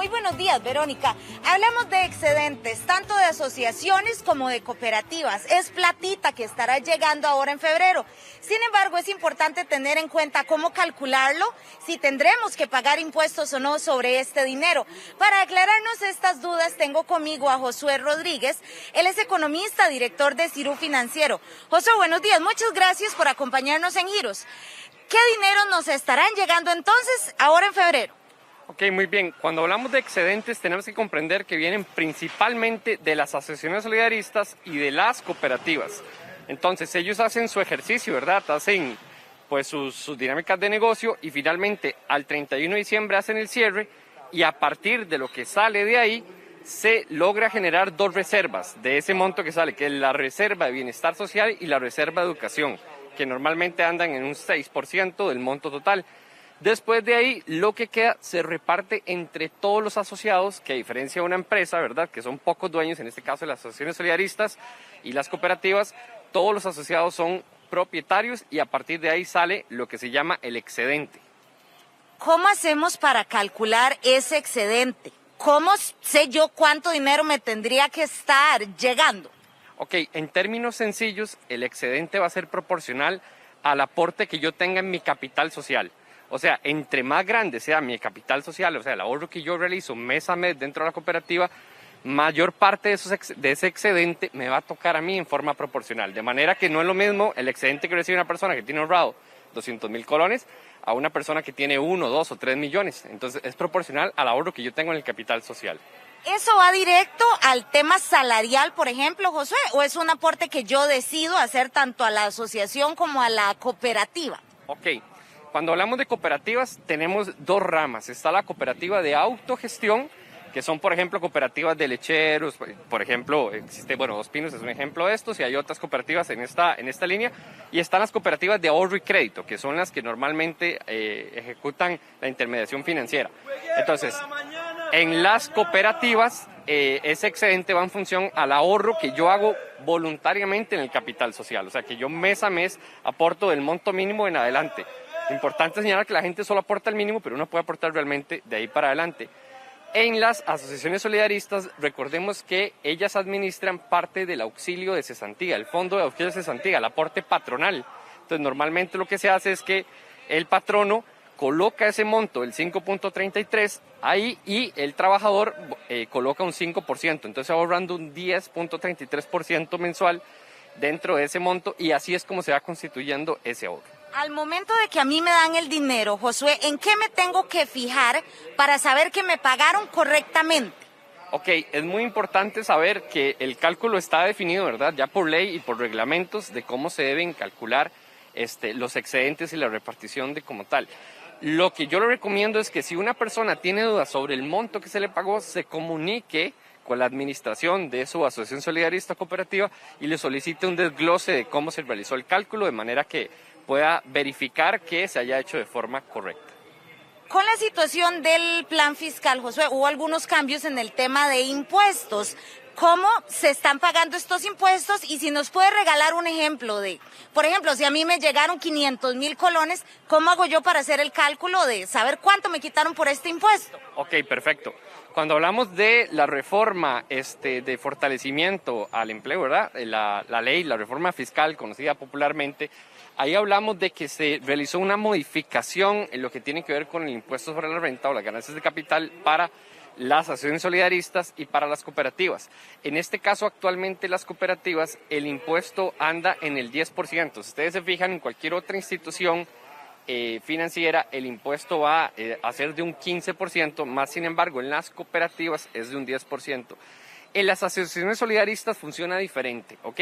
Muy buenos días, Verónica. Hablamos de excedentes, tanto de asociaciones como de cooperativas. Es platita que estará llegando ahora en febrero. Sin embargo, es importante tener en cuenta cómo calcularlo, si tendremos que pagar impuestos o no sobre este dinero. Para aclararnos estas dudas, tengo conmigo a Josué Rodríguez. Él es economista, director de Cirú Financiero. Josué, buenos días. Muchas gracias por acompañarnos en Giros. ¿Qué dinero nos estarán llegando entonces ahora en febrero? Ok, muy bien. Cuando hablamos de excedentes tenemos que comprender que vienen principalmente de las asociaciones solidaristas y de las cooperativas. Entonces ellos hacen su ejercicio, ¿verdad? Hacen pues sus dinámicas de negocio y finalmente al 31 de diciembre hacen el cierre y a partir de lo que sale de ahí se logra generar dos reservas de ese monto que sale, que es la reserva de bienestar social y la reserva de educación, que normalmente andan en un 6% del monto total. Después de ahí, lo que queda se reparte entre todos los asociados, que a diferencia de una empresa, ¿verdad?, que son pocos dueños, en este caso las asociaciones solidaristas y las cooperativas, todos los asociados son propietarios y a partir de ahí sale lo que se llama el excedente. ¿Cómo hacemos para calcular ese excedente? ¿Cómo sé yo cuánto dinero me tendría que estar llegando? Ok, en términos sencillos, el excedente va a ser proporcional al aporte que yo tenga en mi capital social. O sea, entre más grande sea mi capital social, o sea, el ahorro que yo realizo mes a mes dentro de la cooperativa, mayor parte de ese excedente me va a tocar a mí en forma proporcional. De manera que no es lo mismo el excedente que recibe una persona que tiene ahorrado 200.000 colones a una persona que tiene 1, 2 o 3 millones. Entonces es proporcional al ahorro que yo tengo en el capital social. ¿Eso va directo al tema salarial, por ejemplo, Josué? ¿O es un aporte que yo decido hacer tanto a la asociación como a la cooperativa? Ok. Cuando hablamos de cooperativas tenemos dos ramas. Está la cooperativa de autogestión, que son, por ejemplo, cooperativas de lecheros. Por ejemplo, existe, Dos Pinos es un ejemplo de estos y hay otras cooperativas en esta línea. Y están las cooperativas de ahorro y crédito, que son las que normalmente ejecutan la intermediación financiera. Entonces, en las cooperativas, ese excedente va en función al ahorro que yo hago voluntariamente en el capital social. O sea, que yo mes a mes aporto del monto mínimo en adelante. Importante señalar que la gente solo aporta el mínimo, pero uno puede aportar realmente de ahí para adelante. En las asociaciones solidaristas, recordemos que ellas administran parte del auxilio de cesantía, el fondo de auxilio de cesantía, el aporte patronal. Entonces, normalmente lo que se hace es que el patrono coloca ese monto, el 5.33, ahí y el trabajador coloca un 5%. Entonces, ahorrando un 10.33% mensual dentro de ese monto y así es como se va constituyendo ese ahorro. Al momento de que a mí me dan el dinero, Josué, ¿en qué me tengo que fijar para saber que me pagaron correctamente? Ok, es muy importante saber que el cálculo está definido, ¿verdad?, ya por ley y por reglamentos de cómo se deben calcular los excedentes y la repartición de como tal. Lo que yo le recomiendo es que si una persona tiene dudas sobre el monto que se le pagó, se comunique con la administración de su asociación solidarista cooperativa y le solicite un desglose de cómo se realizó el cálculo de manera que pueda verificar que se haya hecho de forma correcta. Con la situación del plan fiscal, Josué, hubo algunos cambios en el tema de impuestos. ¿Cómo se están pagando estos impuestos? Y si nos puede regalar un ejemplo de, por ejemplo, si a mí me llegaron 500.000 colones, ¿cómo hago yo para hacer el cálculo de saber cuánto me quitaron por este impuesto? Ok, perfecto. Cuando hablamos de la reforma de fortalecimiento al empleo, ¿verdad?, la ley, la reforma fiscal conocida popularmente, ahí hablamos de que se realizó una modificación en lo que tiene que ver con el impuesto sobre la renta o las ganancias de capital para las asociaciones solidaristas y para las cooperativas. En este caso, actualmente las cooperativas, el impuesto anda en el 10%. Si ustedes se fijan en cualquier otra institución financiera, el impuesto va a ser de un 15%, más sin embargo en las cooperativas es de un 10%. En las asociaciones solidaristas funciona diferente, ¿ok?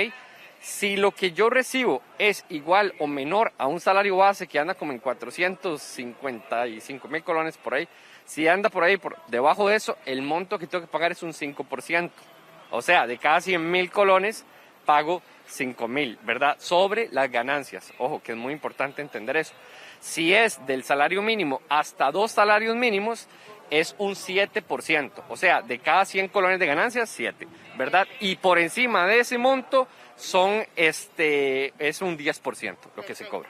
Si lo que yo recibo es igual o menor a un salario base que anda como en 455.000 colones por ahí, si anda por ahí por debajo de eso, el monto que tengo que pagar es un 5%. O sea, de cada 100.000 colones pago 5.000, ¿verdad? Sobre las ganancias. Ojo, que es muy importante entender eso. Si es del salario mínimo hasta 2 salarios mínimos, es un 7%. O sea, de cada 100 colones de ganancias, 7, ¿verdad? Y por encima de ese monto es un 10% lo que se cobra.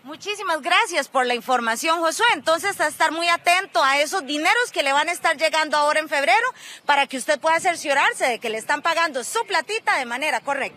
Muchísimas gracias por la información, Josué. Entonces, a estar muy atento a esos dineros que le van a estar llegando ahora en febrero para que usted pueda cerciorarse de que le están pagando su platita de manera correcta.